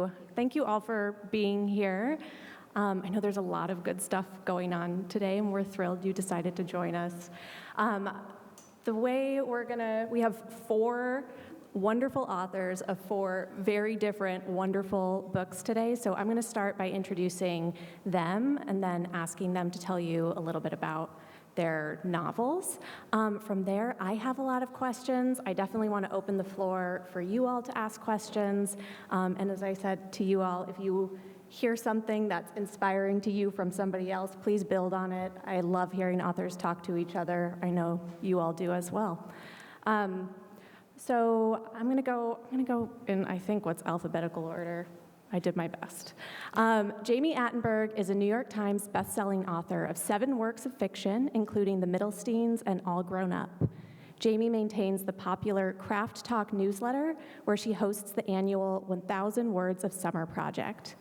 you. Thank you all for being here. I know there's a lot of good stuff going on today, and we're thrilled you decided to join us. The way we have 4 wonderful authors of 4 very different, wonderful books today. So I'm going to start by introducing them and then asking them to tell you a little bit about their novels. From there, I have a lot of questions. I definitely want to open the floor for you all to ask questions. And as I said to you all, if you hear something that's inspiring to you from somebody else, please build on it. I love hearing authors talk to each other. I know you all do as well. So I'm gonna go in, I think, what's alphabetical order. I did my best. Jami Attenberg is a New York Times bestselling author of 7 works of fiction, including The Middlesteins and All Grown Up. Jami maintains the popular Craft Talk newsletter, where she hosts the annual 1,000 Words of Summer project.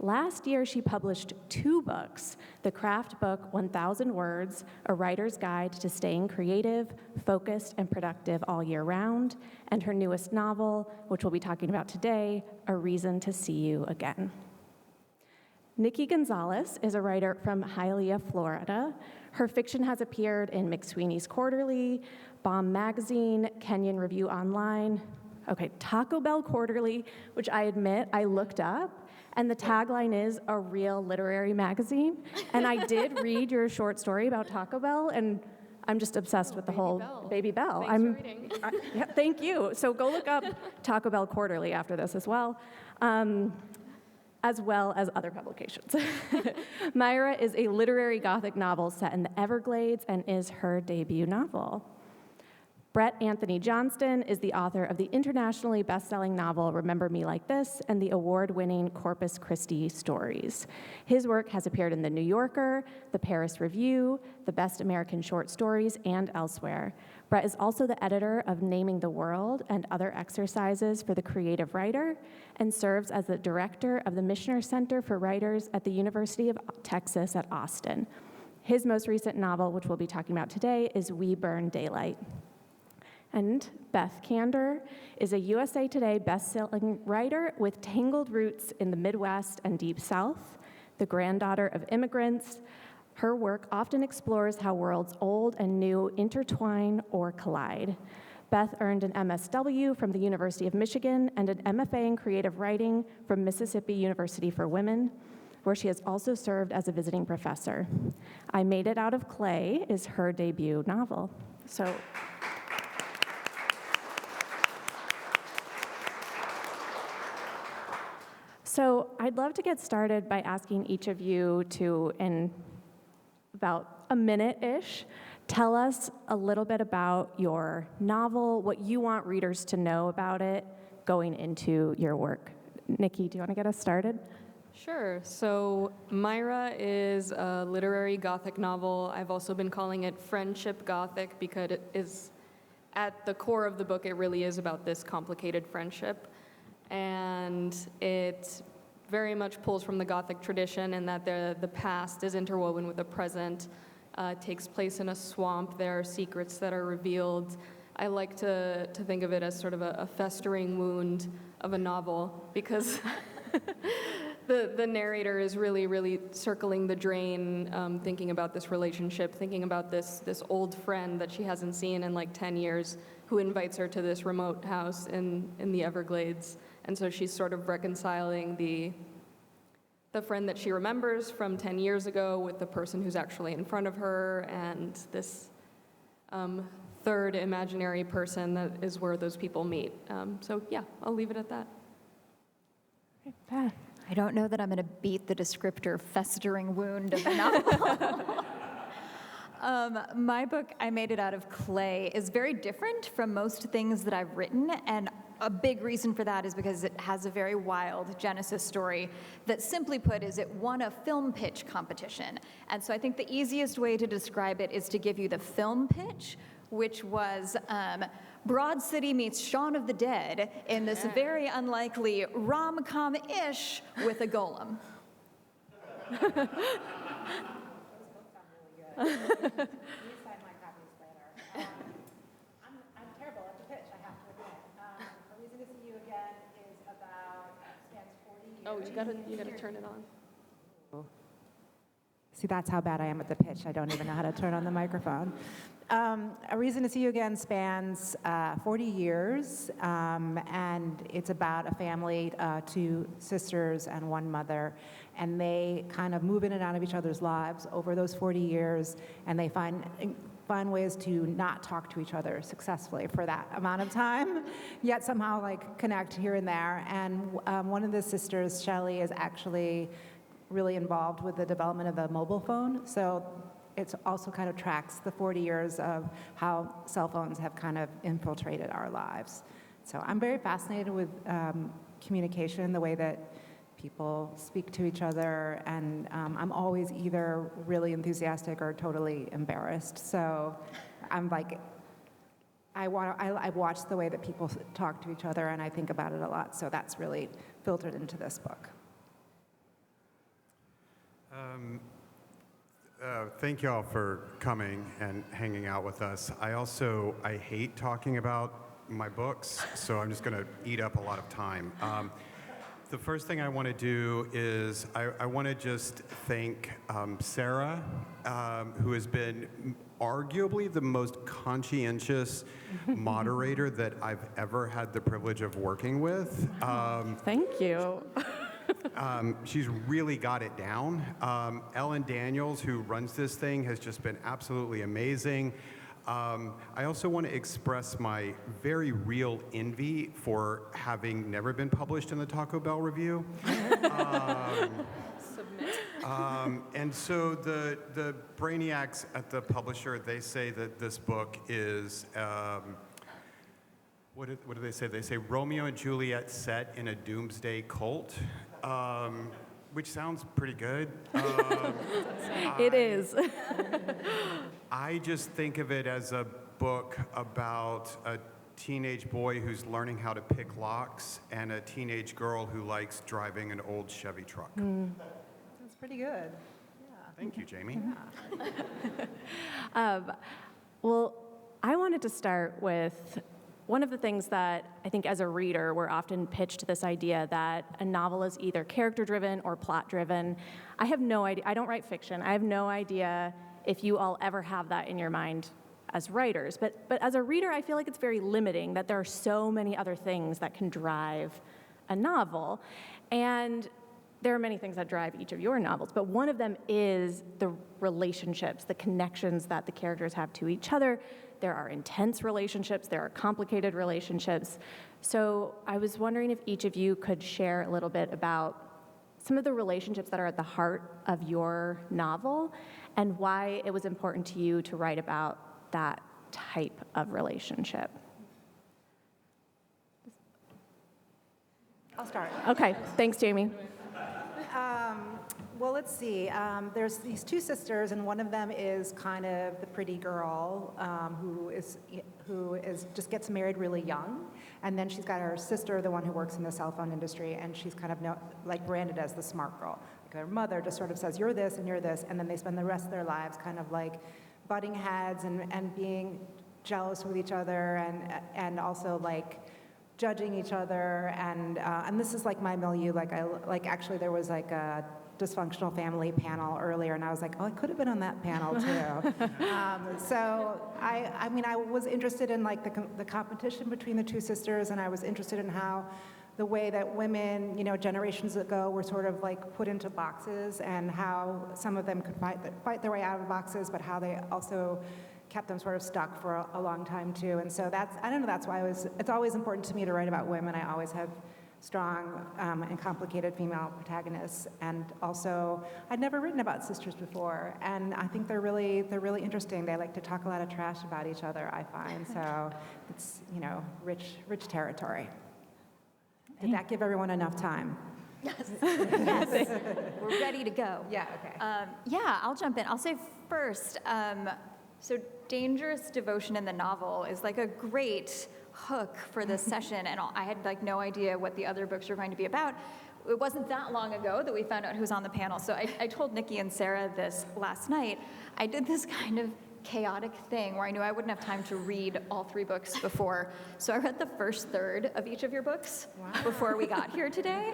Last year, she published 2 books, the craft book 1,000 Words, A Writer's Guide to Staying Creative, Focused, and Productive All Year Round, and her newest novel, which we'll be talking about today, A Reason to See You Again. Nicky Gonzalez is a writer from Hialeah, Florida. Her fiction has appeared in McSweeney's Quarterly, Bomb Magazine, Kenyon Review Online, Taco Bell Quarterly, which I admit I looked up, and the tagline is a real literary magazine. And I did read your short story about Taco Bell, and I'm just obsessed with the whole Baby Bell. Thanks for reading. Yeah, thank you. So go look up Taco Bell Quarterly after this as well as other publications. Mayra is a literary Gothic novel set in the Everglades and is her debut novel. Bret Anthony Johnston is the author of the internationally best-selling novel Remember Me Like This and the award-winning Corpus Christi stories. His work has appeared in The New Yorker, The Paris Review, The Best American Short Stories, and elsewhere. Bret is also the editor of Naming the World and Other Exercises for the Creative Writer, and serves as the director of the Michener Center for Writers at the University of Texas at Austin. His most recent novel, which we'll be talking about today, is We Burn Daylight. And Beth Kander is a USA Today best-selling writer with tangled roots in the Midwest and Deep South, the granddaughter of immigrants. Her work often explores how worlds old and new intertwine or collide. Beth earned an MSW from the University of Michigan and an MFA in creative writing from Mississippi University for Women, where she has also served as a visiting professor. I Made It Out of Clay is her debut novel. So I'd love to get started by asking each of you to, in about a minute-ish, tell us a little bit about your novel, what you want readers to know about it going into your work. Nicky, do you want to get us started? Sure. So Mayra is a literary Gothic novel. I've also been calling it Friendship Gothic because it is, at the core of the book, it really is about this complicated friendship. And it very much pulls from the Gothic tradition in that the past is interwoven with the present. It takes place in a swamp. There are secrets that are revealed. I like to think of it as sort of a festering wound of a novel because the narrator is really, really circling the drain, thinking about this relationship, thinking about this old friend that she hasn't seen in like 10 years who invites her to this remote house in the Everglades. And so she's sort of reconciling the friend that she remembers from 10 years ago with the person who's actually in front of her, and this third imaginary person that is where those people meet. So yeah, I'll leave it at that. Okay, Beth. I don't know that I'm going to beat the descriptor festering wound of a novel. My book, I Made It Out of Clay, is very different from most things that I've written, and a big reason for that is because it has a very wild genesis story that, simply put, is it won a film pitch competition. And so I think the easiest way to describe it is to give you the film pitch, which was Broad City meets Shaun of the Dead in this very unlikely rom-com-ish with a golem. Those books sound really good. You sign my copies later. I'm terrible at the pitch, I have to admit. A Reason to See You Again is about, spans 40 Oh, you gotta turn it on. See, that's how bad I am at the pitch. I don't even know how to turn on the microphone. A Reason to See You Again spans 40 years, and it's about a family, two sisters and one mother, and they kind of move in and out of each other's lives over those 40 years, and they find ways to not talk to each other successfully for that amount of time, yet somehow like connect here and there. And one of the sisters, Shelley, is actually really involved with the development of the mobile phone. So it also kind of tracks the 40 years of how cell phones have kind of infiltrated our lives. So I'm very fascinated with communication, the way that people speak to each other, and I'm always either really enthusiastic or totally embarrassed. So I'm like, I watch the way that people talk to each other, and I think about it a lot. So that's really filtered into this book. Thank you all for coming and hanging out with us. I hate talking about my books, so I'm just going to eat up a lot of time. The first thing I want to do is I want to just thank Sara, who has been arguably the most conscientious moderator that I've ever had the privilege of working with. Thank you. She's really got it down. Ellen Daniels, who runs this thing, has just been absolutely amazing. I also want to express my very real envy for having never been published in the Taco Bell Review. Submit. And so the brainiacs at the publisher, they say that this book is, what do they say? They say Romeo and Juliet set in a doomsday cult, which sounds pretty good. It is. I just think of it as a book about a teenage boy who's learning how to pick locks and a teenage girl who likes driving an old Chevy truck. That's pretty good. Thank you, Jami. Well, I wanted to start with one of the things that I think as a reader, we're often pitched this idea that a novel is either character-driven or plot-driven. I have no idea. I don't write fiction. I have no idea if you all ever have that in your mind as writers. But as a reader, I feel like it's very limiting that there are so many other things that can drive a novel. And there are many things that drive each of your novels, but one of them is the relationships, the connections that the characters have to each other. There are intense relationships, there are complicated relationships. So I was wondering if each of you could share a little bit about some of the relationships that are at the heart of your novel and why it was important to you to write about that type of relationship. I'll start. Okay, thanks, Jami. Well, let's see. There's these two sisters, and one of them is kind of the pretty girl who just gets married really young, and then she's got her sister, the one who works in the cell phone industry, and she's kind of like branded as the smart girl. Like her mother just sort of says, "You're this and you're this," and then they spend the rest of their lives kind of like butting heads and being jealous with each other, and also like judging each other, and this is like my milieu. Actually there was like a dysfunctional family panel earlier, and I was like, oh, I could have been on that panel too. So I mean, I was interested in like the competition between the two sisters, and I was interested in how the way that women, generations ago were sort of like put into boxes, and how some of them could fight their way out of boxes, but how they also kept them sort of stuck for a long time too. And so I don't know, that's why it's always important to me to write about women. I always have strong and complicated female protagonists. And also, I'd never written about sisters before, and I think they're really interesting. They like to talk a lot of trash about each other, I find. So it's, rich territory. Did that give everyone enough time? Yes. We're ready to go. Yeah, okay. Yeah, I'll jump in. I'll say first, so Dangerous Devotion in the novel is like a great hook for this session, and I had like no idea what the other books were going to be about. It wasn't that long ago that we found out who was on the panel, so I told Nicky and Sara this last night. I did this kind of chaotic thing where I knew I wouldn't have time to read all 3 books before, so I read the first third of each of your books before we got here today.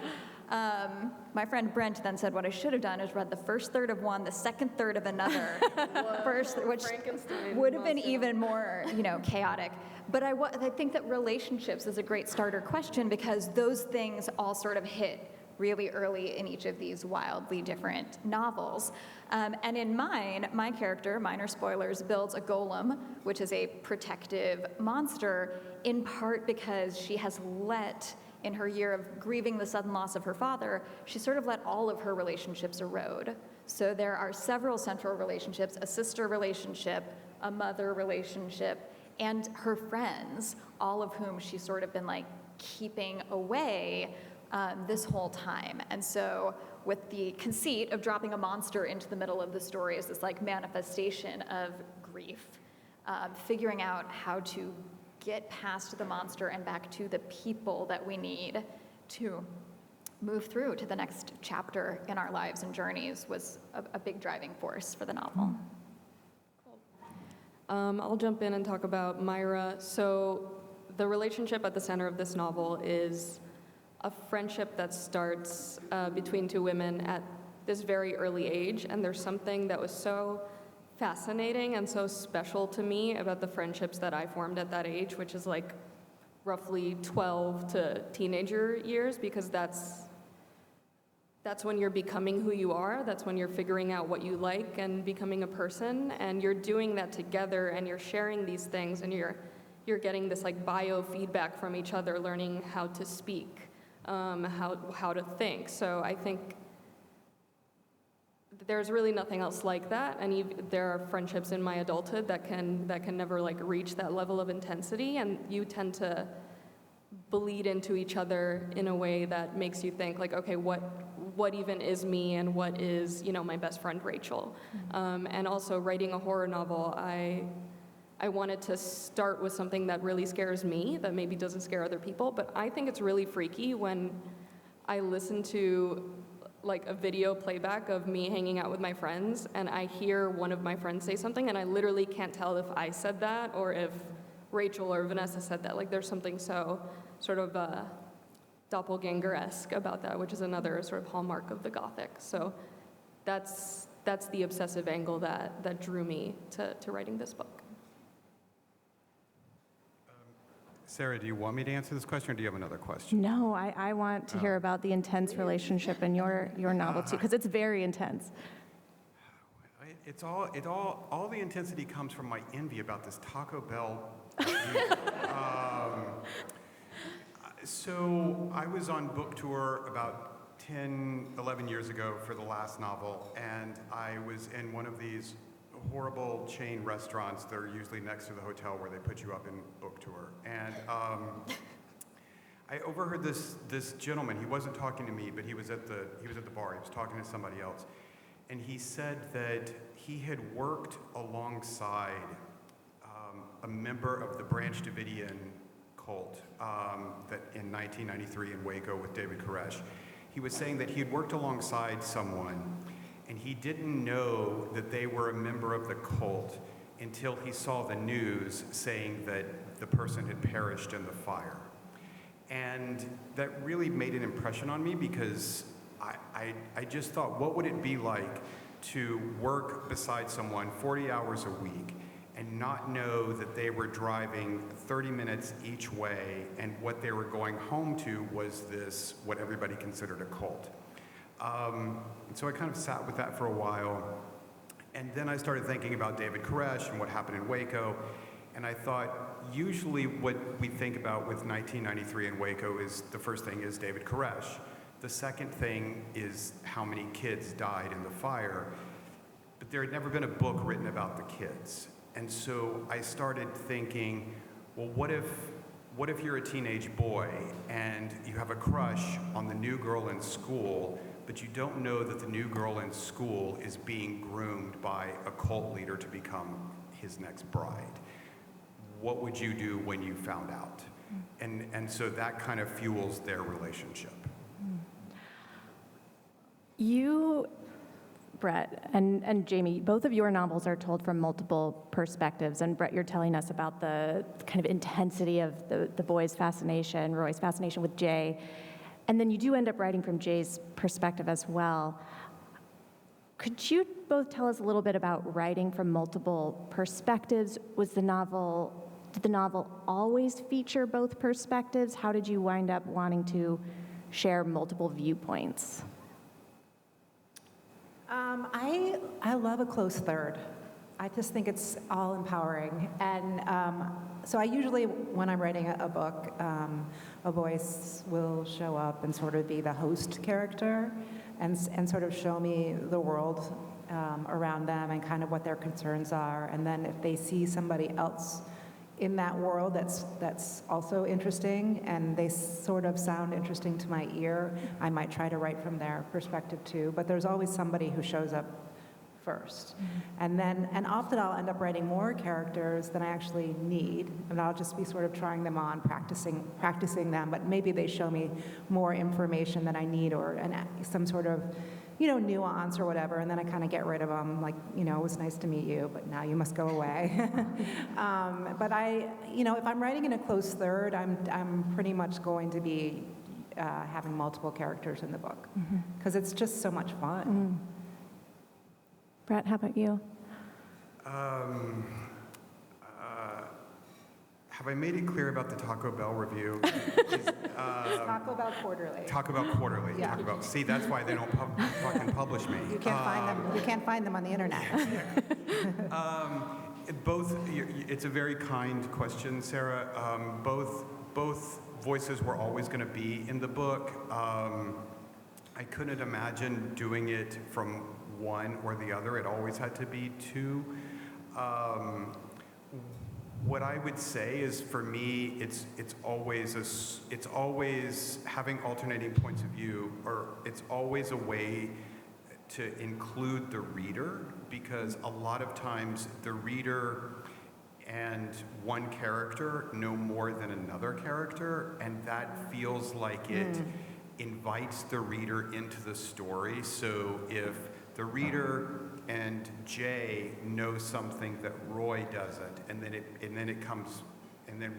My friend Brent then said what I should have done is read the first third of one, the second third of another, which Frankenstein would have been monster. even more, chaotic. But I think that relationships is a great starter question because those things all sort of hit really early in each of these wildly different novels. And in mine, my character, minor spoilers, builds a golem, which is a protective monster, in part because she has let, in her year of grieving the sudden loss of her father, she sort of let all of her relationships erode. So there are several central relationships, a sister relationship, a mother relationship, and her friends, all of whom she's sort of been like keeping away this whole time. And so with the conceit of dropping a monster into the middle of the story as this like manifestation of grief, figuring out how to get past the monster and back to the people that we need to move through to the next chapter in our lives and journeys was a big driving force for the novel. I'll jump in and talk about Mayra. So the relationship at the center of this novel is a friendship that starts between two women at this very early age, and there's something that was so fascinating and so special to me about the friendships that I formed at that age, which is like roughly 12 to teenager years, because that's when you're becoming who you are. That's when you're figuring out what you like and becoming a person, and you're doing that together, and you're sharing these things, and you're getting this like biofeedback from each other, learning how to speak, how to think. So I think there's really nothing else like that, and there are friendships in my adulthood that can never like reach that level of intensity, and you tend to bleed into each other in a way that makes you think like, okay, what even is me, and what is my best friend Rachel. And also writing a horror novel, I wanted to start with something that really scares me, that maybe doesn't scare other people, but I think it's really freaky when I listen to like a video playback of me hanging out with my friends, and I hear one of my friends say something, and I literally can't tell if I said that or if Rachel or Vanessa said that. Like there's something so sort of doppelganger-esque about that, which is another sort of hallmark of the Gothic. So that's the obsessive angle that drew me to writing this book. Sara, do you want me to answer this question, or do you have another question? No, I want to hear about the intense relationship in your novel too, because it's very intense. All the intensity comes from my envy about this Taco Bell. So I was on book tour about 10, 11 years ago for the last novel, and I was in one of these horrible chain restaurants that are usually next to the hotel where they put you up in book tour. And I overheard this gentleman. He wasn't talking to me, but he was at the bar. He was talking to somebody else, and he said that he had worked alongside a member of the Branch Davidian cult that in 1993 in Waco with David Koresh. He was saying that he had worked alongside someone, and he didn't know that they were a member of the cult until he saw the news saying that the person had perished in the fire. And that really made an impression on me, because I just thought, what would it be like to work beside someone 40 hours a week and not know that they were driving 30 minutes each way, and what they were going home to was this, what everybody considered a cult. And so I kind of sat with that for a while, and then I started thinking about David Koresh and what happened in Waco, and I thought, usually what we think about with 1993 in Waco is, the first thing is David Koresh. The second thing is how many kids died in the fire, but there had never been a book written about the kids. And so I started thinking, well, what if you're a teenage boy and you have a crush on the new girl in school, but you don't know that the new girl in school is being groomed by a cult leader to become his next bride? What would you do when you found out? And so that kind of fuels their relationship. You, Bret, and Jami, both of your novels are told from multiple perspectives. And Bret, you're telling us about the kind of intensity of the boy's fascination, Roy's fascination with Jay. And then you do end up writing from Jay's perspective as well. Could you both tell us a little bit about writing from multiple perspectives? Did the novel always feature both perspectives? How did you wind up wanting to share multiple viewpoints? I love a close third. I just think it's all empowering. And so I usually, when I'm writing a book, a voice will show up and sort of be the host character and sort of show me the world around them and kind of what their concerns are. And then if they see somebody else in that world that's also interesting and they sort of sound interesting to my ear, I might try to write from their perspective too. But there's always somebody who shows up first. And often I'll end up writing more characters than I actually need, and I'll just be sort of trying them on, practicing them, but maybe they show me more information than I need or some sort of, nuance or whatever, and then I kind of get rid of them, like, it was nice to meet you, but now you must go away. But if I'm writing in a close third, I'm pretty much going to be having multiple characters in the book, because it's just so much fun. Bret, how about you? Have I made it clear about the Taco Bell review? Taco Bell Quarterly. Taco Bell Quarterly. Yeah. Taco Bell. See, that's why they don't fucking publish me. You can't find them. You can't find them on the internet. It's a very kind question, Sara. Both voices were always going to be in the book. I couldn't imagine doing it from one or the other. It always had to be two. What I would say is, for me, it's always having alternating points of view, or it's always a way to include the reader, because a lot of times the reader and one character know more than another character, and that feels like it invites the reader into the story. So if the reader and Jay know something that Roy doesn't, and then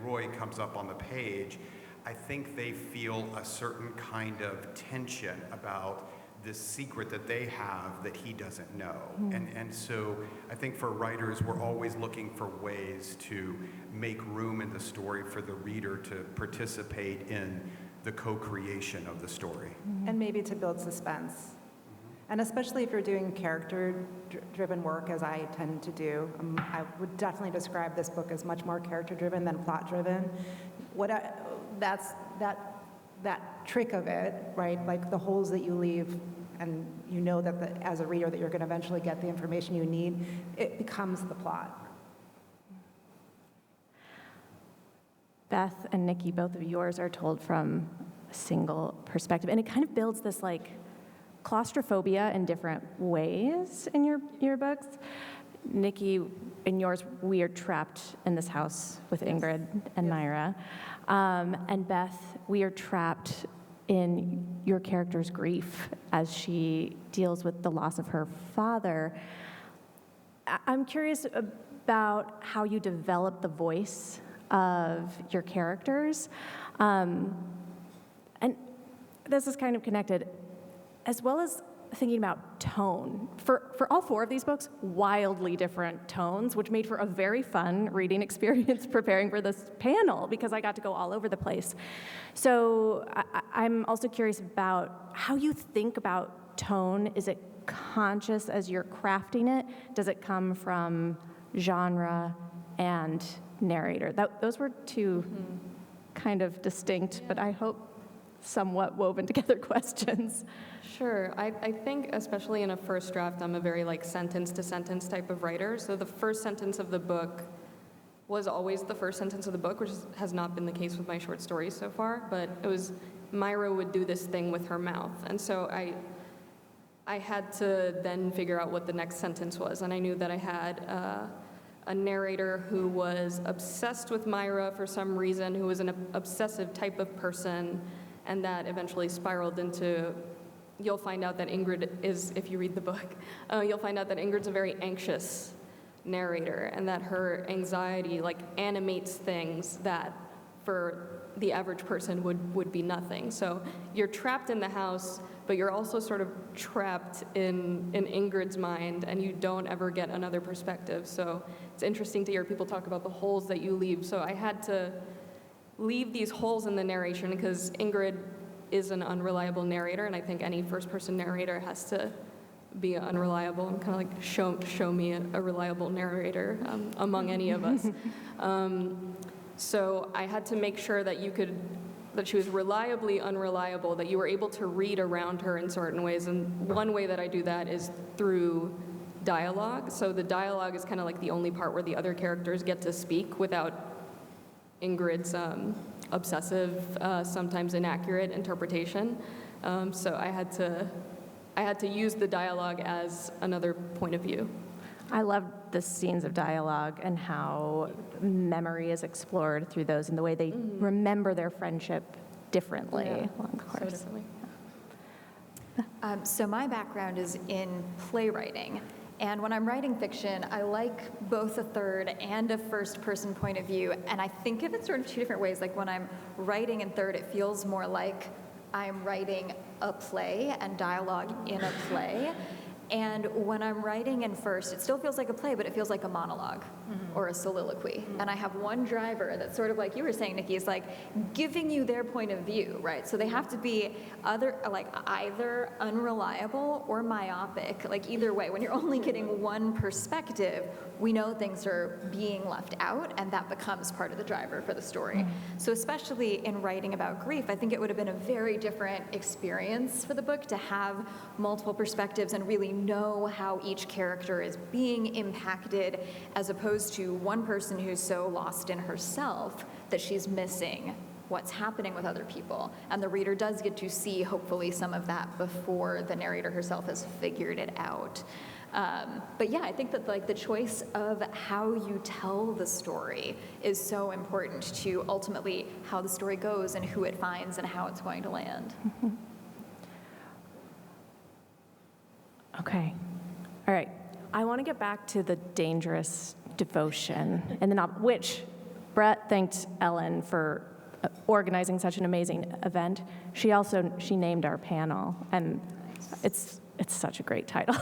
Roy comes up on the page, I think they feel a certain kind of tension about this secret that they have that he doesn't know. And so I think for writers, we're always looking for ways to make room in the story for the reader to participate in the co-creation of the story. And maybe to build suspense. And especially if you're doing character-driven work, as I tend to do, I would definitely describe this book as much more character-driven than plot-driven. That trick of it, right? Like the holes that you leave, and you know that as a reader that you're going to eventually get the information you need, it becomes the plot. Beth and Nicky, both of yours are told from a single perspective, and it kind of builds this claustrophobia in different ways in your books. Nicky, in yours, we are trapped in this house with Ingrid and Mayra. And Beth, we are trapped in your character's grief as she deals with the loss of her father. I'm curious about how you develop the voice of your characters. And this is kind of connected, as well as thinking about tone. For all four of these books, wildly different tones, which made for a very fun reading experience preparing for this panel, because I got to go all over the place. So I'm also curious about how you think about tone. Is it conscious as you're crafting it? Does it come from genre and narrator? Those were two kind of distinct, but I hope somewhat woven together questions. Sure. I think, especially in a first draft, I'm a very sentence-to-sentence type of writer. So the first sentence of the book was always the first sentence of the book, which has not been the case with my short stories so far. But it was Mayra would do this thing with her mouth. And so I had to then figure out what the next sentence was. And I knew that I had a narrator who was obsessed with Mayra for some reason, who was an obsessive type of person, and that eventually spiraled into... You'll find out that Ingrid is, if you read the book, you'll find out that Ingrid's a very anxious narrator, and that her anxiety animates things that for the average person would be nothing. So you're trapped in the house, but you're also sort of trapped in Ingrid's mind, and you don't ever get another perspective. So it's interesting to hear people talk about the holes that you leave. So I had to leave these holes in the narration because Ingrid is an unreliable narrator, and I think any first-person narrator has to be unreliable and kind of like show me a reliable narrator among any of us. So I had to make sure that that she was reliably unreliable, that you were able to read around her in certain ways. And one way that I do that is through dialogue. So the dialogue is kind of like the only part where the other characters get to speak without Ingrid's obsessive, sometimes inaccurate interpretation. So I had to use the dialogue as another point of view. I love the scenes of dialogue and how memory is explored through those and the way they remember their friendship differently along the course. So differently. So my background is in playwriting. And when I'm writing fiction, I like both a third and a first-person point of view. And I think of it sort of two different ways. Like when I'm writing in third, it feels more like I'm writing a play and dialogue in a play. And when I'm writing in first, it still feels like a play, but it feels like a monologue or a soliloquy. And I have one driver that's sort of like you were saying, Nicky, is like giving you their point of view, right? So they have to be either unreliable or myopic, like either way. When you're only getting one perspective, we know things are being left out, and that becomes part of the driver for the story. So especially in writing about grief, I think it would have been a very different experience for the book to have multiple perspectives and really know how each character is being impacted, as opposed to one person who's so lost in herself that she's missing what's happening with other people. And the reader does get to see, hopefully, some of that before the narrator herself has figured it out. But yeah, I think that like the choice of how you tell the story is so important to ultimately how the story goes and who it finds and how it's going to land. Okay. All right. I want to get back to the dangerous devotion in the novel, which Bret thanked Ellen for organizing such an amazing event. She named our panel, and it's such a great title.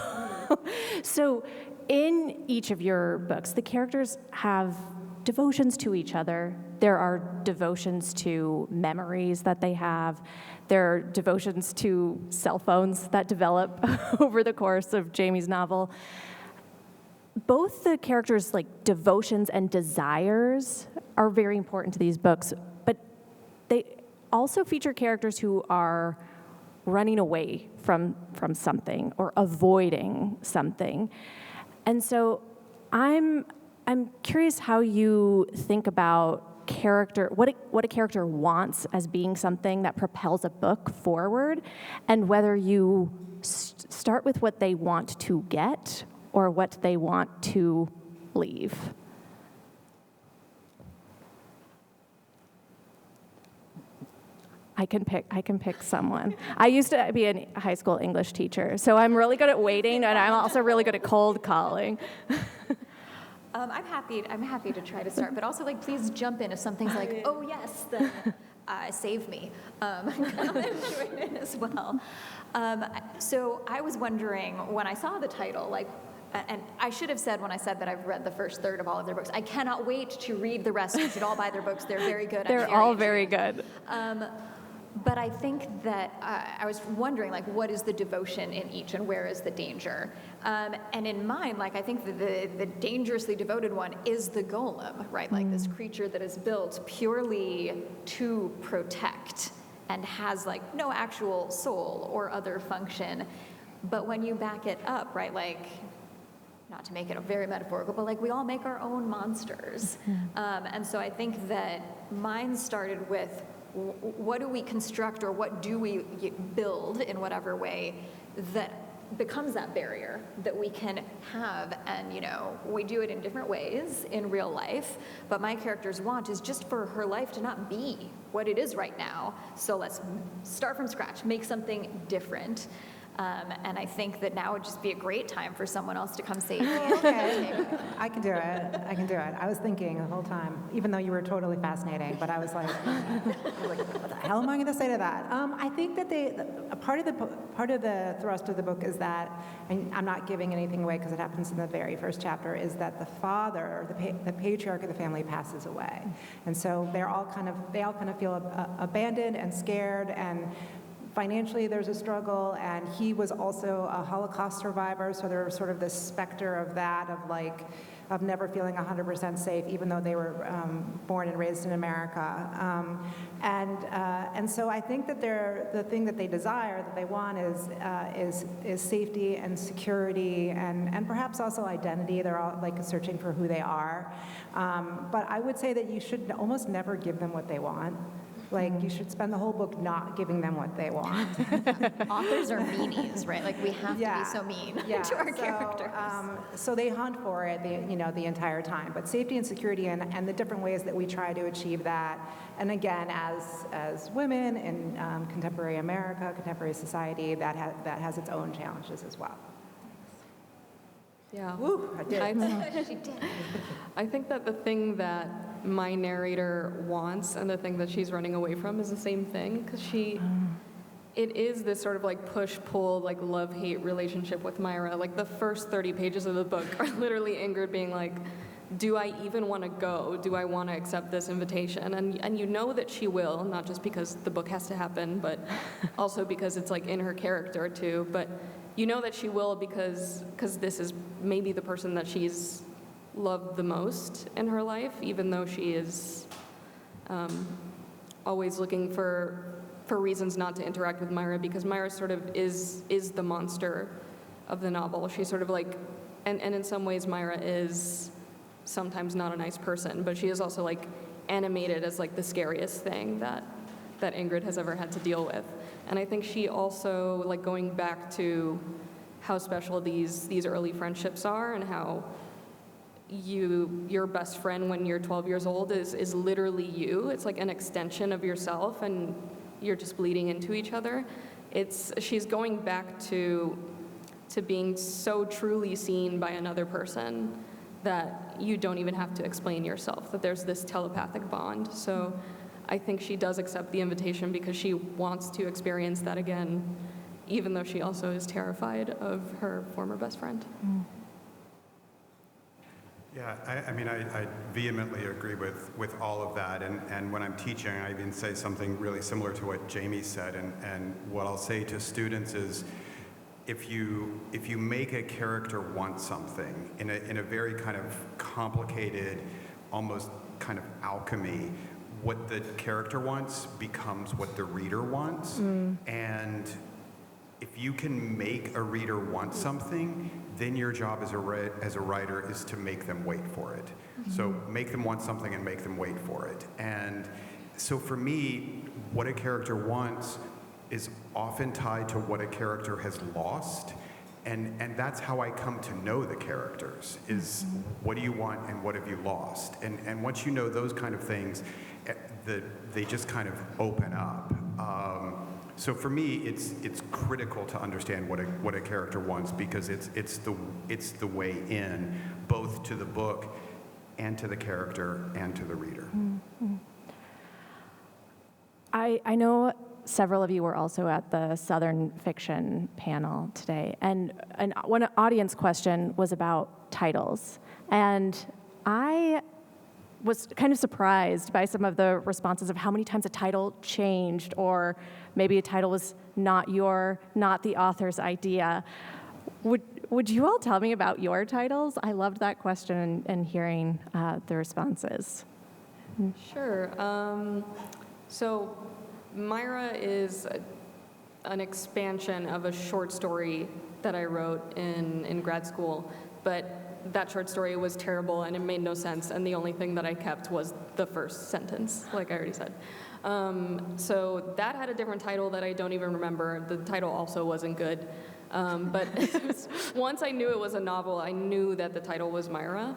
So in each of your books, the characters have devotions to each other. There are devotions to memories that they have. There are devotions to cell phones that develop over the course of Jami's novel. Both the characters' like devotions and desires are very important to these books, but they also feature characters who are running away from something or avoiding something. And so I'm curious how you think about what a character wants as being something that propels a book forward, and whether you start with what they want to get or what they want to leave. I can pick someone. I used to be a high school English teacher, so I'm really good at waiting, and I'm also really good at cold calling. I'm happy to try to start, but also like please jump in if something's like, oh yes, then save me. I'm kind of enjoying it as well. So I was wondering when I saw the title, like, and I should have said when I said that I've read the first third of all of their books, I cannot wait to read the rest. You should all buy their books. They're very good. They're all very good. But I think that I was wondering, like, what is the devotion in each and where is the danger? And in mine, like, I think that the dangerously devoted one is the golem, right? Like this creature that is built purely to protect and has, like, no actual soul or other function. But when you back it up, right, like, not to make it very metaphorical, but like we all make our own monsters. And so I think that mine started with what do we construct or what do we build in whatever way that becomes that barrier that we can have. And, you know, we do it in different ways in real life, but my character's want is just for her life to not be what it is right now. So let's start from scratch, make something different. And I think that now would just be a great time for someone else to come save me. Okay, I can do it. I can do it. I was thinking the whole time, even though you were totally fascinating, but I was like, what the hell am I going to say to that? I think that part of the thrust of the book is that, and I'm not giving anything away because it happens in the very first chapter, is that the father, the patriarch of the family, passes away, and so they all kind of feel abandoned and scared, and financially, there's a struggle, and he was also a Holocaust survivor, so there was sort of this specter of that, of never feeling 100% safe, even though they were born and raised in America. And so I think that the thing that they desire, that they want, is safety and security, and perhaps also identity. They're all like searching for who they are. But I would say that you should almost never give them what they want. Like, you should spend the whole book not giving them what they want. Authors are meanies, right? Like, we have to be so mean to our characters. So they hunt for it, the entire time. But safety and security and the different ways that we try to achieve that. And again, as women in contemporary America, contemporary society, that has its own challenges as well. Yeah. Woo, I did. She did. I think that the thing that my narrator wants and the thing that she's running away from is the same thing, because it is this sort of like push-pull, like love-hate relationship with Mayra. Like, the first 30 pages of the book are literally Ingrid being like, do I even want to go? Do I want to accept this invitation? And you know that she will, not just because the book has to happen, but also because it's like in her character too. But you know that she will because this is maybe the person that she's loved the most in her life, even though she is always looking for reasons not to interact with Mayra, because Mayra sort of is the monster of the novel. She's sort of like, and in some ways Mayra is sometimes not a nice person, but she is also like animated as like the scariest thing that Ingrid has ever had to deal with. And I think she also, like, going back to how special these early friendships are, and how your best friend when you're 12 years old is literally you. It's like an extension of yourself, and you're just bleeding into each other. She's going back to being so truly seen by another person that you don't even have to explain yourself, that there's this telepathic bond. So I think she does accept the invitation because she wants to experience that again, even though she also is terrified of her former best friend. Yeah, I vehemently agree with all of that, and when I'm teaching, I even say something really similar to what Jami said, and what I'll say to students is, if you make a character want something in a very kind of complicated, almost kind of alchemy, what the character wants becomes what the reader wants, and if you can make a reader want something, then your job as a writer is to make them wait for it. So make them want something and make them wait for it. And so for me, what a character wants is often tied to what a character has lost. And that's how I come to know the characters, is what do you want and what have you lost? And once you know those kind of things, they just kind of open up. So for me, it's critical to understand what a character wants, because it's the way in, both to the book and to the character and to the reader. I know several of you were also at the Southern Fiction panel today, and one audience question was about titles. And I was kind of surprised by some of the responses of how many times a title changed, or maybe a title was not the author's idea. Would you all tell me about your titles? I loved that question and hearing the responses. Sure. So Mayra is an expansion of a short story that I wrote in grad school, but that short story was terrible and it made no sense, and the only thing that I kept was the first sentence, like I already said. So that had a different title that I don't even remember. The title also wasn't good. But once I knew it was a novel, I knew that the title was Mayra.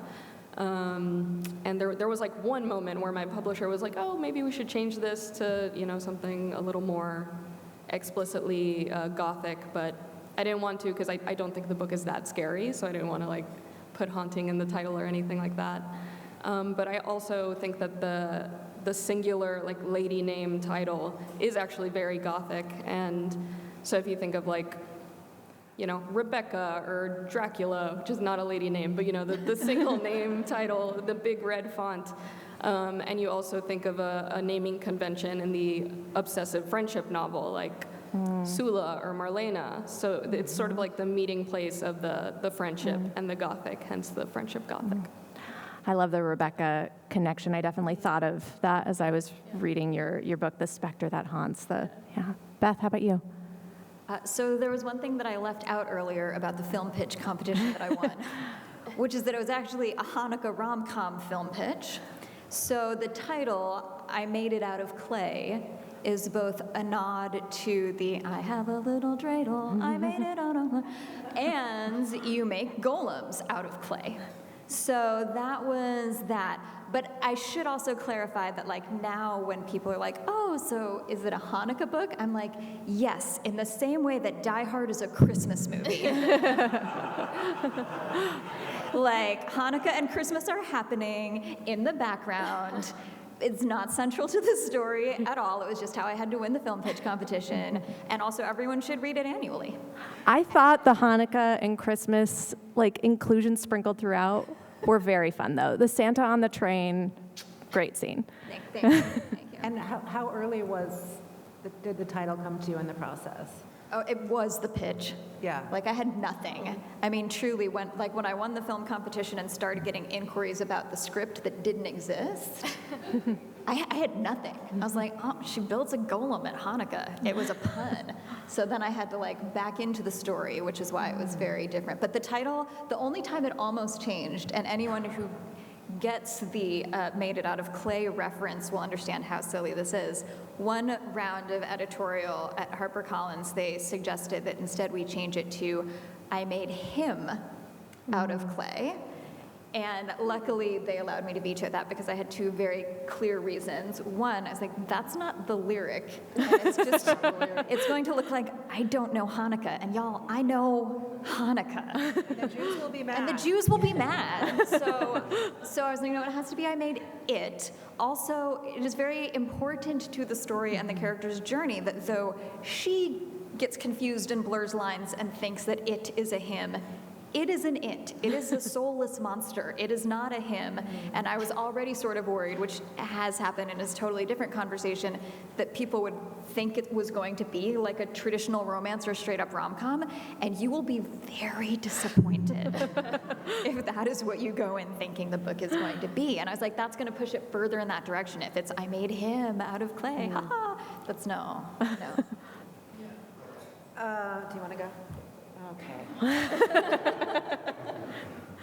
And there was like one moment where my publisher was like, oh, maybe we should change this to, something a little more explicitly Gothic, but I didn't want to because I don't think the book is that scary, so I didn't want to like put haunting in the title or anything like that. But I also think that the singular like lady name title is actually very Gothic, and so if you think of like, you know, Rebecca or Dracula, which is not a lady name, but you know, the single name title, the big red font. And you also think of a naming convention in the obsessive friendship novel, like Sula or Marlena. So it's sort of like the meeting place of the friendship and the Gothic, hence the friendship Gothic. I love the Rebecca connection. I definitely thought of that as I was reading your book, The Spectre That Haunts. Beth, how about you? So there was one thing that I left out earlier about the film pitch competition that I won, which is that it was actually a Hanukkah rom-com film pitch. So the title, I Made It Out of Clay, is both a nod to the I have a little dreidel, I made it out of clay, and you make golems out of clay. So that was that. But I should also clarify that like now when people are like, oh, so is it a Hanukkah book? I'm like, yes, in the same way that Die Hard is a Christmas movie. Like Hanukkah and Christmas are happening in the background. It's not central to the story at all. It was just how I had to win the film pitch competition. And also everyone should read it annually. I thought the Hanukkah and Christmas like inclusions sprinkled throughout were very fun, though. The Santa on the train, great scene. Thank you. Thank you. And how early did the title come to you in the process? Oh, it was the pitch. Yeah. Like I had nothing. I mean, truly, when I won the film competition and started getting inquiries about the script that didn't exist, I had nothing. I was like, oh, she builds a golem at Hanukkah. It was a pun. So then I had to like back into the story, which is why it was very different. But the title, the only time it almost changed, and anyone who gets the Made It Out of Clay reference will understand how silly this is. One round of editorial at HarperCollins, they suggested that instead we change it to I Made Him Out of Clay. And luckily, they allowed me to veto that because I had two very clear reasons. One, I was like, that's not the lyric. And it's just, it's going to look like, I don't know Hanukkah. And y'all, I know Hanukkah. The Jews will be mad. And the Jews will be mad. So I was like, no, it has to be I Made It. Also, it is very important to the story and the character's journey that though she gets confused and blurs lines and thinks that it is a him, it is an it. It is a soulless monster. It is not a him. And I was already sort of worried, which has happened and is a totally different conversation, that people would think it was going to be like a traditional romance or straight up rom-com, and you will be very disappointed if that is what you go in thinking the book is going to be. And I was like, that's going to push it further in that direction. If it's I made him out of clay, haha. That's no. Do you want to go? Okay.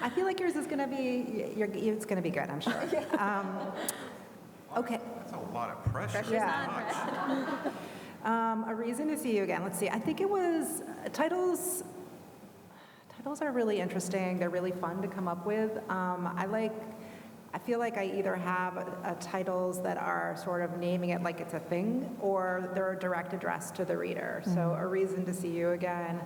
I feel like yours is going to be, it's going to be good, I'm sure. Okay. That's a lot of pressure. Yeah. A Reason to See You Again. Let's see. I think it was titles. Titles are really interesting. They're really fun to come up with. I feel like I either have titles that are sort of naming it like it's a thing, or they're a direct address to the reader. So A Reason to See You Again.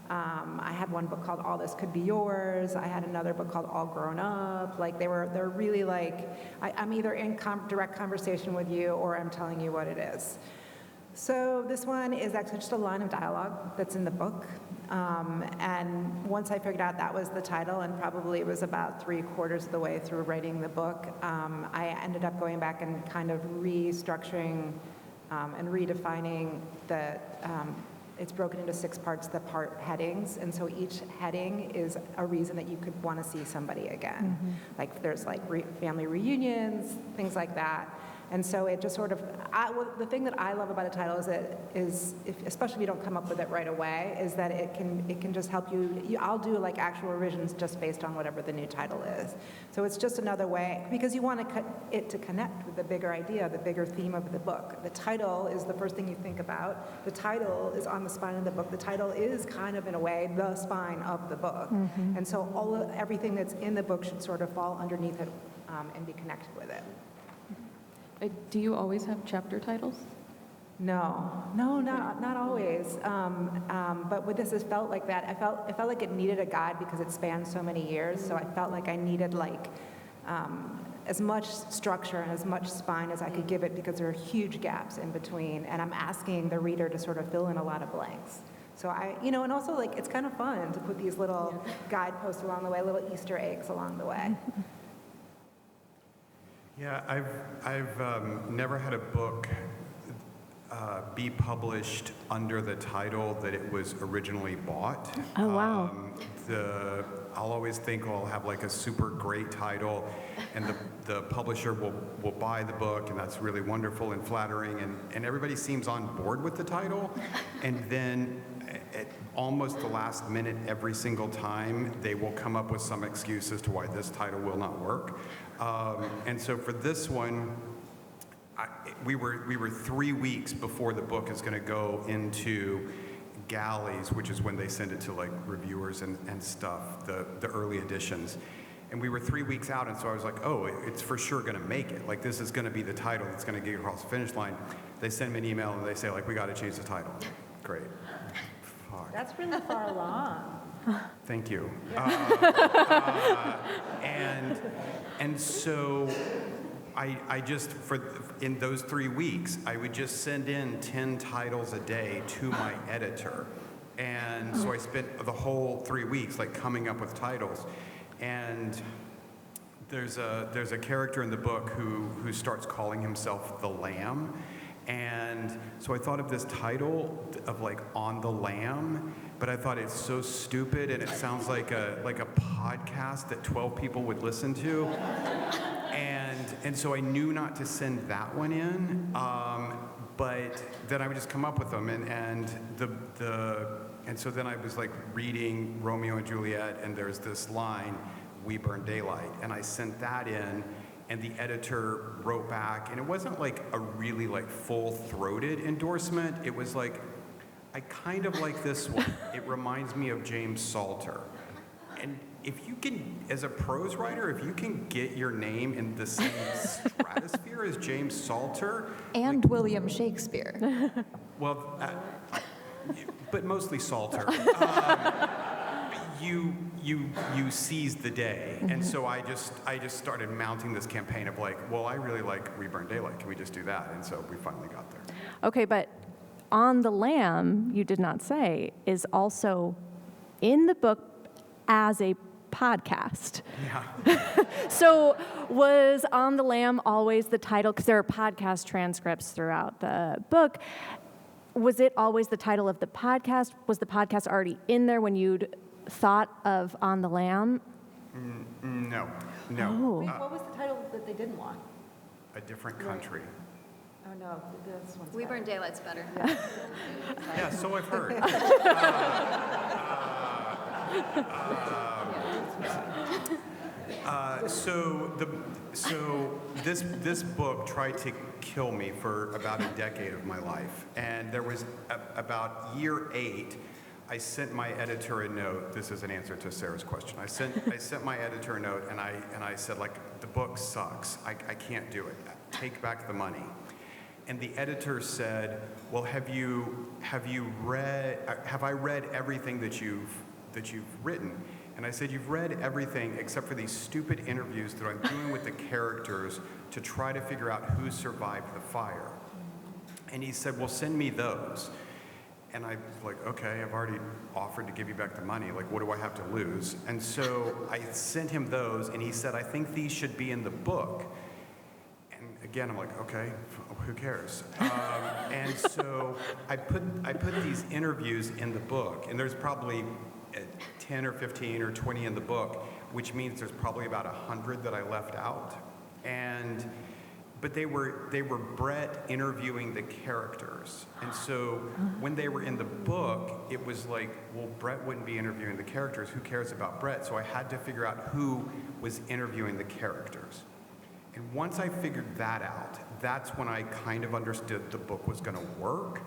I had one book called All This Could Be Yours. I had another book called All Grown Up. Like they're really like, I'm either in direct conversation with you or I'm telling you what it is. So this one is actually just a line of dialogue that's in the book. And once I figured out that was the title, and probably it was about 3/4 of the way through writing the book, I ended up going back and kind of restructuring and redefining the, it's broken into 6 parts, the part headings, and so each heading is a reason that you could want to see somebody again. Like there's like family reunions, things like that. And so it just sort of, the thing that I love about a title is especially if you don't come up with it right away, is that it can just help you. I'll do like actual revisions just based on whatever the new title is. So it's just another way, because you want it to connect with the bigger idea, the bigger theme of the book. The title is the first thing you think about. The title is on the spine of the book. The title is kind of, in a way, the spine of the book. And so everything that's in the book should sort of fall underneath it and be connected with it. Do you always have chapter titles? No, not always. But with this, it felt like that. It felt like it needed a guide because it spanned so many years. So I felt like I needed as much structure and as much spine as I could give it because there are huge gaps in between, and I'm asking the reader to sort of fill in a lot of blanks. So and also it's kind of fun to put these little guideposts along the way, little Easter eggs along the way. Yeah, I've never had a book be published under the title that it was originally bought. Oh, wow. I'll always think, well, I'll have like a super great title, and the publisher will buy the book, and that's really wonderful and flattering, and everybody seems on board with the title, and then at almost the last minute every single time, they will come up with some excuse as to why this title will not work. And so for this one, we were 3 weeks before the book is going to go into galleys, which is when they send it to like reviewers and stuff, the early editions. And we were 3 weeks out, and so I was like, oh, it's for sure going to make it. Like, this is going to be the title that's going to get across the finish line. They send me an email, and they say, like, we got to change the title. Great. Fuck. That's really far along. Thank you. And so I just, in those 3 weeks, I would just send in 10 titles a day to my editor. And so I spent the whole 3 weeks like coming up with titles. And there's a character in the book who starts calling himself the Lamb. And so I thought of this title of like On the Lamb, but I thought it's so stupid and it sounds like a podcast that 12 people would listen to. And so I knew not to send that one in, but then I would just come up with them, and so then I was like reading Romeo and Juliet, and there's this line, "We burn daylight," and I sent that in, and the editor wrote back, and it wasn't like a really like full-throated endorsement. It was like, I kind of like this one. It reminds me of James Salter. And if you can, as a prose writer, if you can get your name in the same stratosphere as James Salter. And William Shakespeare. Well, but mostly Salter. You seize the day. And so I just started mounting this campaign of like, well, I really like We Burn Daylight. Can we just do that? And so we finally got there. Okay, but On the Lamb, you did not say, is also in the book as a podcast. Yeah. So was On the Lamb always the title? Because there are podcast transcripts throughout the book. Was it always the title of the podcast? Was the podcast already in there when you'd thought of On the Lamb? No. Oh. Wait, what was the title that they didn't want? A Different Country. Oh, no, this one's We better. Burn Daylight's better. Yeah, so I've heard. So this book tried to kill me for about a decade of my life, and there was about year 8. I sent my editor a note. This is an answer to Sarah's question. I sent my editor a note, and I said, like, the book sucks. I can't do it. Take back the money. And the editor said, well, have I read everything that you've written? And I said, you've read everything except for these stupid interviews that I'm doing with the characters to try to figure out who survived the fire. And he said, well, send me those. And I was like, okay, I've already offered to give you back the money. Like, what do I have to lose? And so I sent him those, and he said, I think these should be in the book. And again, I'm like, okay, who cares? And so I put these interviews in the book, and there's probably 10 or 15 or 20 in the book, which means there's probably about 100 that I left out. But they were Bret interviewing the characters. And so when they were in the book, it was like, well, Bret wouldn't be interviewing the characters. Who cares about Bret? So I had to figure out who was interviewing the characters. And once I figured that out, that's when I kind of understood the book was going to work.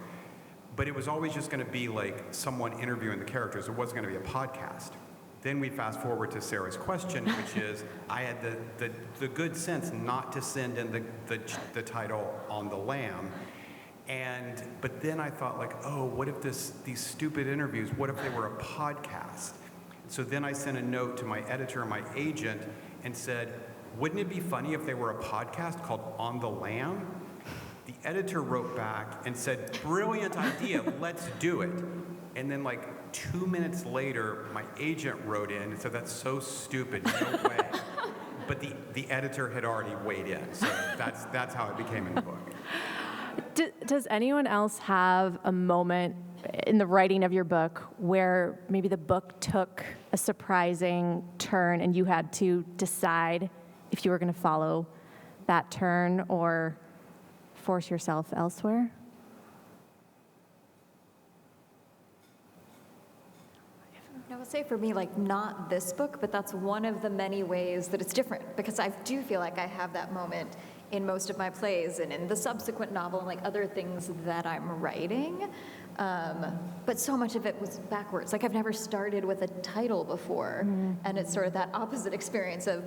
But it was always just going to be like someone interviewing the characters. It wasn't going to be a podcast. Then we fast forward to Sarah's question, which is, I had the good sense not to send in the title On the Lamb. But then I thought like, oh, what if these stupid interviews, what if they were a podcast? So then I sent a note to my editor and my agent and said, wouldn't it be funny if they were a podcast called On the Lam? The editor wrote back and said, brilliant idea, let's do it. And then like 2 minutes later, my agent wrote in and said, that's so stupid, no way. But the editor had already weighed in, so that's how it became in the book. Does anyone else have a moment in the writing of your book where maybe the book took a surprising turn and you had to decide if you were going to follow that turn or force yourself elsewhere? I would say for me, like, not this book, but that's one of the many ways that it's different, because I do feel like I have that moment in most of my plays and in the subsequent novel and like other things that I'm writing. But so much of it was backwards. Like, I've never started with a title before, and it's sort of that opposite experience of,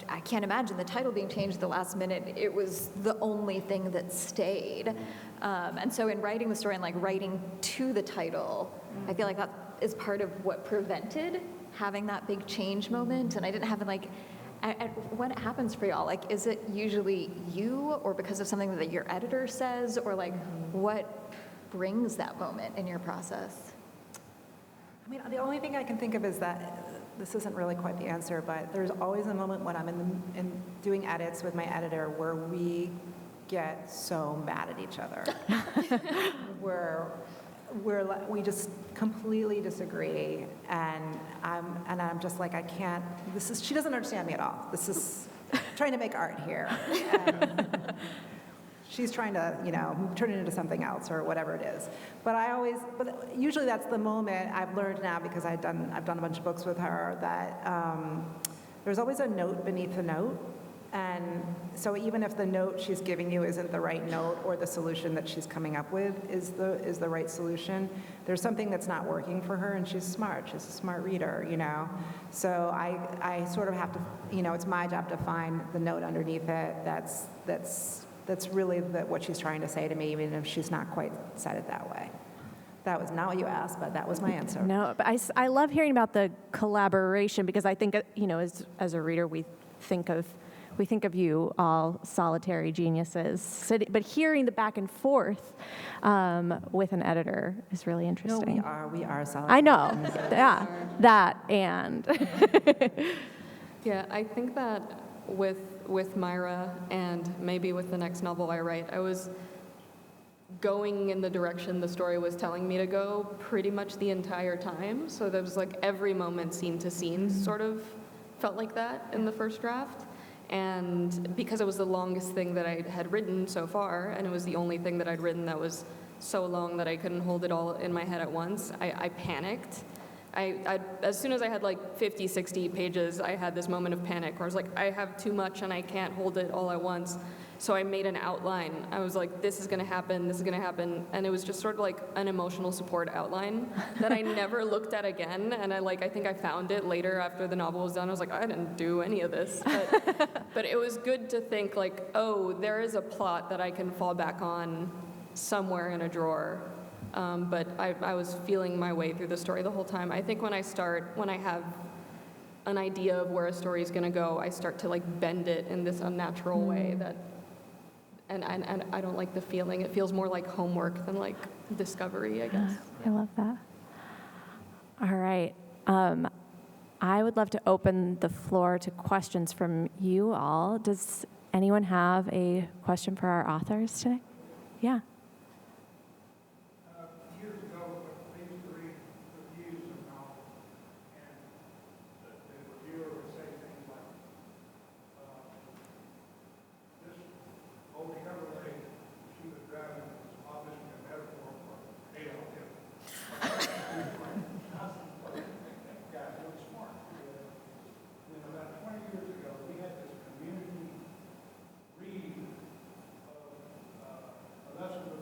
I can't imagine the title being changed at the last minute. It was the only thing that stayed. And so in writing the story and like writing to the title, I feel like that is part of what prevented having that big change moment. And I didn't have it like, when it happens for y'all, like, is it usually you or because of something that your editor says, or like what brings that moment in your process? I mean, the only thing I can think of is that this isn't really quite the answer, but there's always a moment when I'm in doing edits with my editor where we get so mad at each other, where we just completely disagree, and I'm just like, I can't. She doesn't understand me at all. This is trying to make art here. And she's trying to, turn it into something else or whatever it is. But usually that's the moment. I've learned now, because I've done a bunch of books with her, that there's always a note beneath the note. And so even if the note she's giving you isn't the right note, or the solution that she's coming up with is the right solution, there's something that's not working for her, and she's smart. She's a smart reader, So I sort of have to, it's my job to find the note underneath it that's really what she's trying to say to me, even if she's not quite said it that way. That was not what you asked, but that was my answer. No, but I love hearing about the collaboration, because I think, as a reader, we think of you all solitary geniuses, but hearing the back and forth with an editor is really interesting. No, we are solitary. I know, yeah, that and. Yeah, I think that with Mayra and maybe with the next novel I write, I was going in the direction the story was telling me to go pretty much the entire time. So there was like every moment, scene to scene, sort of felt like that in the first draft. And because it was the longest thing that I had written so far, and it was the only thing that I'd written that was so long that I couldn't hold it all in my head at once, I panicked. I as soon as I had like 50, 60 pages, I had this moment of panic where I was like, I have too much and I can't hold it all at once. So I made an outline. I was like, this is gonna happen, and it was just sort of like an emotional support outline that I never looked at again, and I think I found it later after the novel was done. I was like, I didn't do any of this, but it was good to think like, oh, there is a plot that I can fall back on somewhere in a drawer. But I was feeling my way through the story the whole time. I think when I have an idea of where a story is gonna go, I start to like bend it in this unnatural way that. And I don't like the feeling. It feels more like homework than like discovery, I guess. I love that. All right. I would love to open the floor to questions from you all. Does anyone have a question for our authors today? Yeah. Years ago, I used to read reviews of novels, and the reviewer would say things like, this old Caraway she was driving was obviously a metaphor for Adolf Hitler. That guy's really smart. And about 20 years ago, we had this community read of a lesson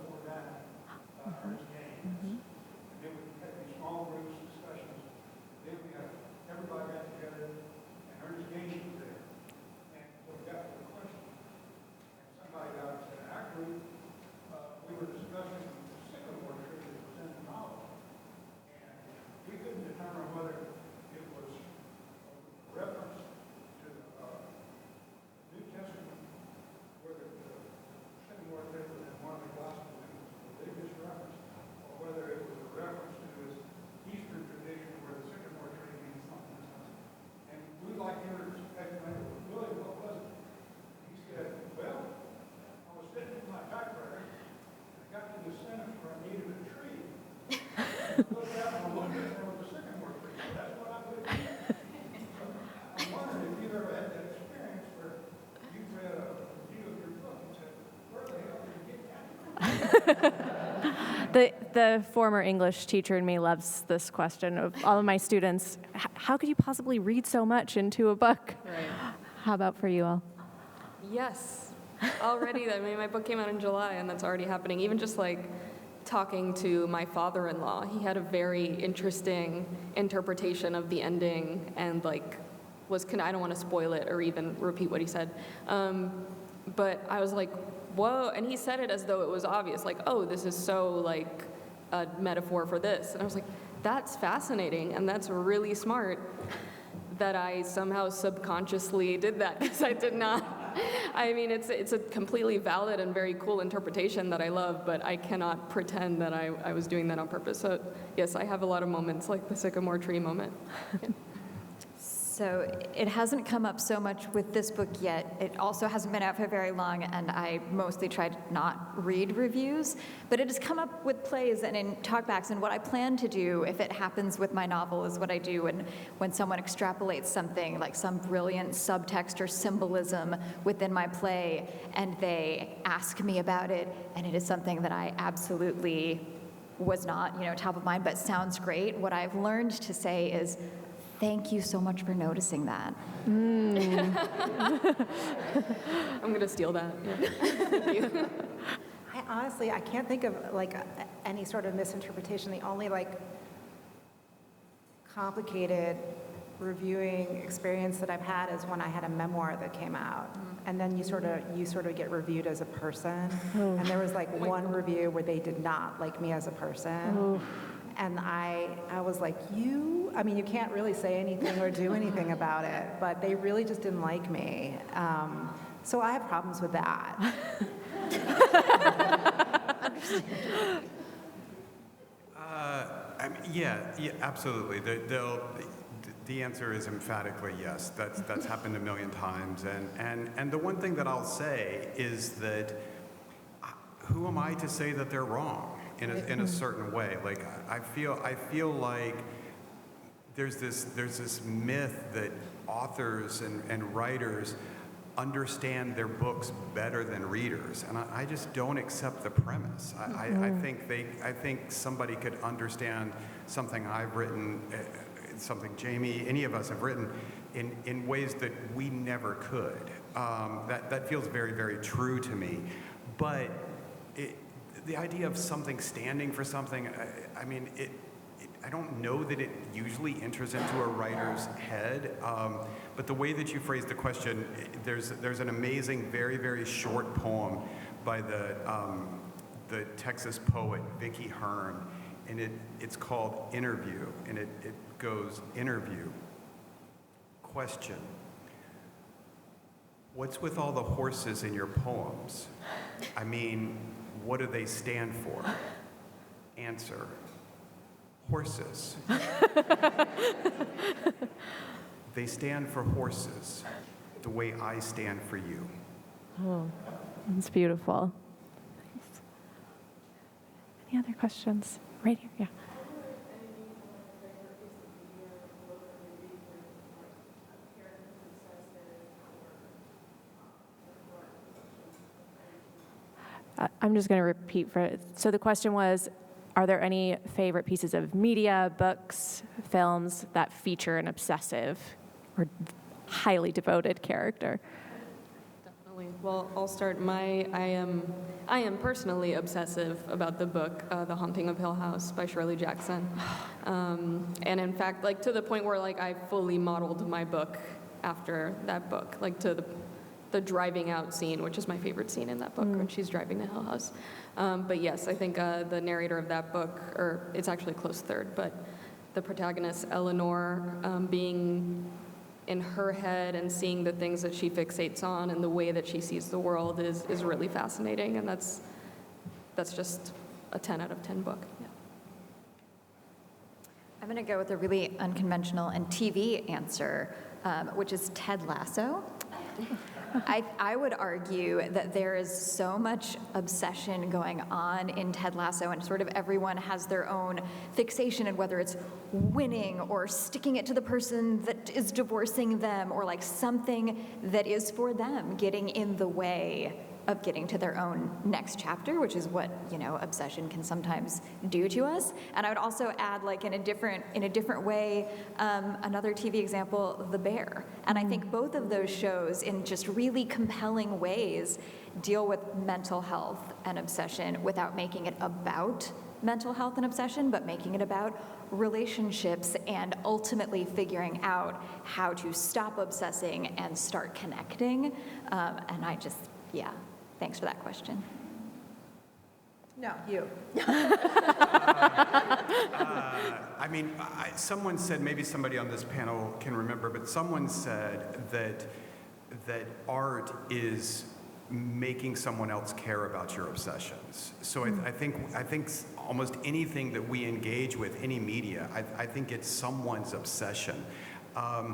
The former English teacher in me loves this question of all of my students. How could you possibly read so much into a book? Right. How about for you all? Yes, already. I mean, my book came out in July, and that's already happening. Even just like talking to my father-in-law, he had a very interesting interpretation of the ending, and like I don't want to spoil it or even repeat what he said, but I was like, whoa, and he said it as though it was obvious, like, oh, this is so like a metaphor for this, and I was like, that's fascinating, and that's really smart that I somehow subconsciously did that, because I did not. I mean, it's a completely valid and very cool interpretation that I love, but I cannot pretend that I was doing that on purpose. So yes, I have a lot of moments like the sycamore tree moment. Yeah. So it hasn't come up so much with this book yet. It also hasn't been out for very long, and I mostly try to not read reviews. But it has come up with plays and in talkbacks, and what I plan to do, if it happens with my novel, is what I do when someone extrapolates something, like some brilliant subtext or symbolism within my play, and they ask me about it, and it is something that I absolutely was not, top of mind, but sounds great. What I've learned to say is, thank you so much for noticing that. I'm going to steal that. Yeah. Thank you. I can't think of like any sort of misinterpretation. The only like complicated reviewing experience that I've had is when I had a memoir that came out, and then you sort of get reviewed as a person. And there was like one review where they did not like me as a person. And I was like, you can't really say anything or do anything about it, but they really just didn't like me. So I have problems with that. Yeah, absolutely. The answer is emphatically yes. That's happened a million times. And the one thing that I'll say is that who am I to say that they're wrong in a certain way? Like I feel like there's this myth that authors and writers understand their books better than readers, and I just don't accept the premise. I think somebody could understand something I've written, something Jami, any of us have written, in ways that we never could. That feels very, very true to me. But the idea of something standing for something, I don't know that it usually enters into a writer's head, but the way that you phrased the question, there's an amazing, very, very short poem by the Texas poet Vicky Hearn, and it's called Interview, and it goes, interview, question, what's with all the horses in your poems? I mean, what do they stand for? Answer, horses. They stand for horses the way I stand for you. Oh, that's beautiful. Any other questions? Right here, yeah. I'm just going to repeat for it. So the question was, are there any favorite pieces of media, books, films that feature an obsessive or highly devoted character? Definitely. Well, I'll start. I am personally obsessive about the book, The Haunting of Hill House by Shirley Jackson. And in fact, like to the point where like I fully modeled my book after that book, like to the driving out scene, which is my favorite scene in that book, when she's driving to Hill House. But yes, I think the narrator of that book, or it's actually a close third, but the protagonist, Eleanor, being in her head and seeing the things that she fixates on and the way that she sees the world is really fascinating, and that's just a 10 out of 10 book. Yeah. I'm going to go with a really unconventional and TV answer, which is Ted Lasso. I would argue that there is so much obsession going on in Ted Lasso, and sort of everyone has their own fixation, and whether it's winning or sticking it to the person that is divorcing them, or like something that is for them getting in the way of getting to their own next chapter, which is what, obsession can sometimes do to us. And I would also add, like, in a different way, another TV example, The Bear. And I think both of those shows, in just really compelling ways, deal with mental health and obsession without making it about mental health and obsession, but making it about relationships and ultimately figuring out how to stop obsessing and start connecting. And thanks for that question. No, you. Someone said, maybe somebody on this panel can remember, but someone said that art is making someone else care about your obsessions. So I think almost anything that we engage with, any media, I think it's someone's obsession. I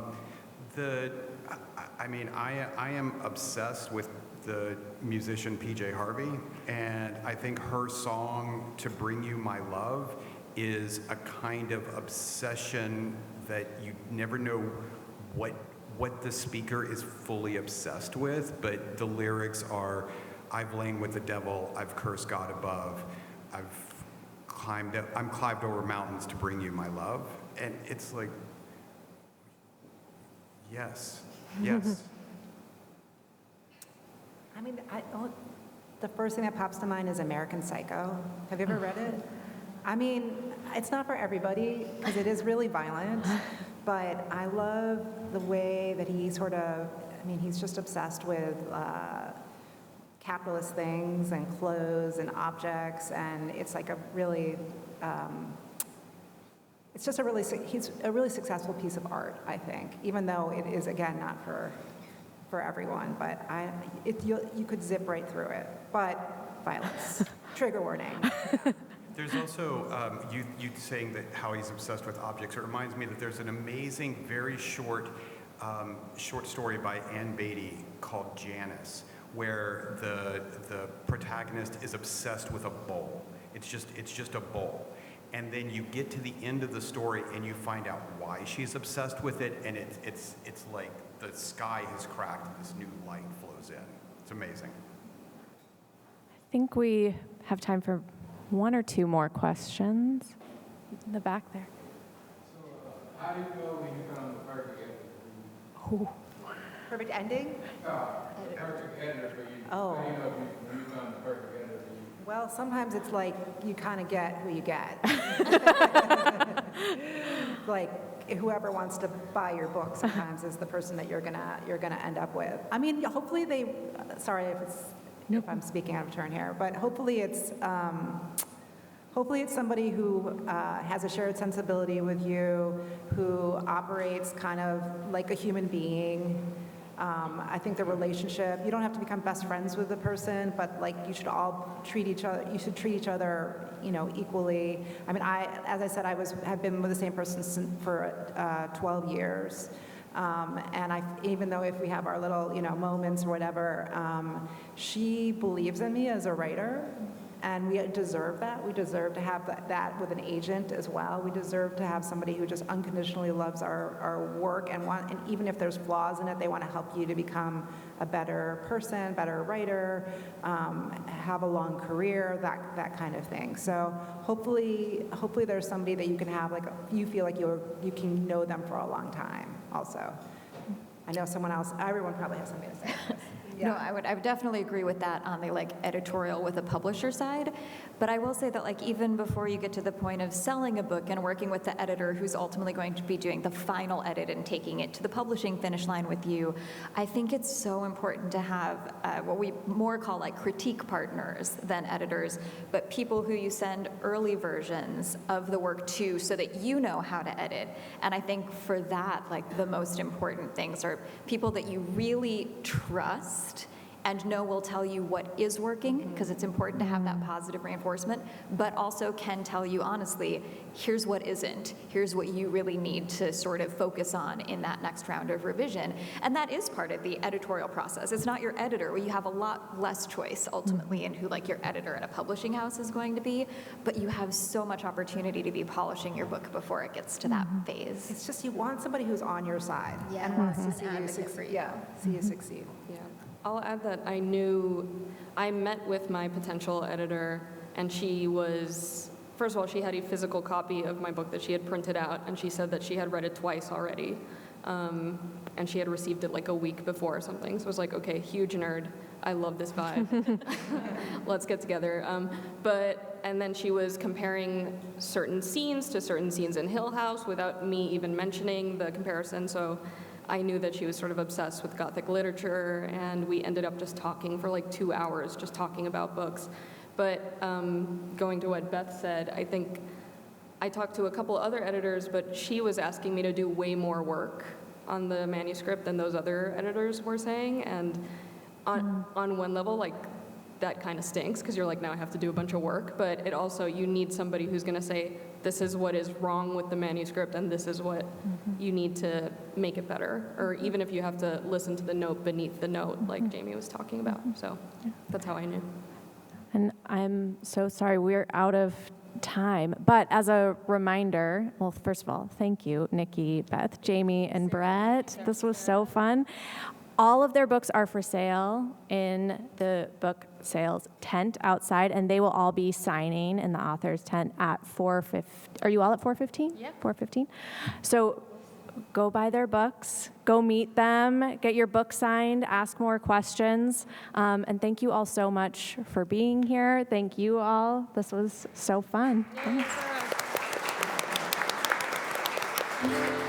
am obsessed with the musician PJ Harvey, and I think her song "To Bring You My Love" is a kind of obsession that you never know what the speaker is fully obsessed with, but the lyrics are, "I've lain with the devil, I've cursed God above, I'm climbed over mountains to bring you my love," and it's like, yes. The first thing that pops to mind is American Psycho. Have you ever read it? It's not for everybody because it is really violent, but I love the way that he he's just obsessed with capitalist things and clothes and objects, and it's like he's a really successful piece of art, I think, even though it is, again, not for everyone, but you could zip right through it, but violence. Trigger warning. There's also, you saying that how he's obsessed with objects. It reminds me that there's an amazing, very short story by Ann Beatty called Janice, where the protagonist is obsessed with a bowl. It's just a bowl. And then you get to the end of the story and you find out why she's obsessed with it, and it's like the sky has cracked and this new light flows in. It's amazing. I think we have time for one or two more questions. In the back there. So, how do you know when you found the perfect editor? Perfect ending? The perfect editor for you. Oh. How do you know when you found the perfect editor for you? Well, sometimes it's like you kind of get who you get. Like whoever wants to buy your book sometimes is the person that you're gonna end up with. Hopefully they. Sorry if I'm speaking out of turn here, but hopefully it's somebody who has a shared sensibility with you, who operates kind of like a human being. I think the relationship, you don't have to become best friends with the person, but like you should treat each other, equally. As I said, have been with the same person for 12 years. And even though if we have our little, moments or whatever, she believes in me as a writer. And we deserve that. We deserve to have that with an agent as well. We deserve to have somebody who just unconditionally loves our work and even if there's flaws in it, they want to help you to become a better person, better writer, have a long career, that kind of thing. So hopefully there's somebody that you can have, like you feel like you can know them for a long time also. I know everyone probably has something to say about this. Yeah. No, I would definitely agree with that on the editorial with the publisher side. But I will say that even before you get to the point of selling a book and working with the editor who's ultimately going to be doing the final edit and taking it to the publishing finish line with you, I think it's so important to have what we more call critique partners than editors, but people who you send early versions of the work to so that you know how to edit. And I think for that, the most important things are people that you really trust and know will tell you what is working, because it's important to have that positive reinforcement, but also can tell you honestly, here's what isn't, here's what you really need to sort of focus on in that next round of revision. And that is part of the editorial process. It's not your editor, where you have a lot less choice ultimately in who your editor in a publishing house is going to be, but you have so much opportunity to be polishing your book before it gets to that phase. It's just you want somebody who's on your side and wants to see you succeed. Yeah, see you succeed. Yeah. I'll add that I met with my potential editor, and she was, first of all, she had a physical copy of my book that she had printed out, and she said that she had read it twice already, and she had received it like a week before or something. So I was like, okay, huge nerd. I love this vibe. Let's get together. And then she was comparing certain scenes to certain scenes in Hill House without me even mentioning the comparison. So I knew that she was sort of obsessed with Gothic literature, and we ended up just talking for like 2 hours, just talking about books. But going to what Beth said, I think I talked to a couple other editors, but she was asking me to do way more work on the manuscript than those other editors were saying. And on one level, like, that kind of stinks, because you're like, now I have to do a bunch of work. But it also, you need somebody who's going to say, this is what is wrong with the manuscript, and this is what you need to make it better. Or even if you have to listen to the note beneath the note, like Jami was talking about. So that's how I knew. And I'm so sorry, we're out of time. But as a reminder, well, first of all, thank you, Nicky, Beth, Jami, and Bret. This was so fun. All of their books are for sale in the book sales tent outside, and they will all be signing in the author's tent at 4:15. Are you all at 4:15? Yeah. 4:15. So go buy their books, go meet them, get your book signed, ask more questions. And thank you all so much for being here. Thank you all. This was so fun. Yay, Sara.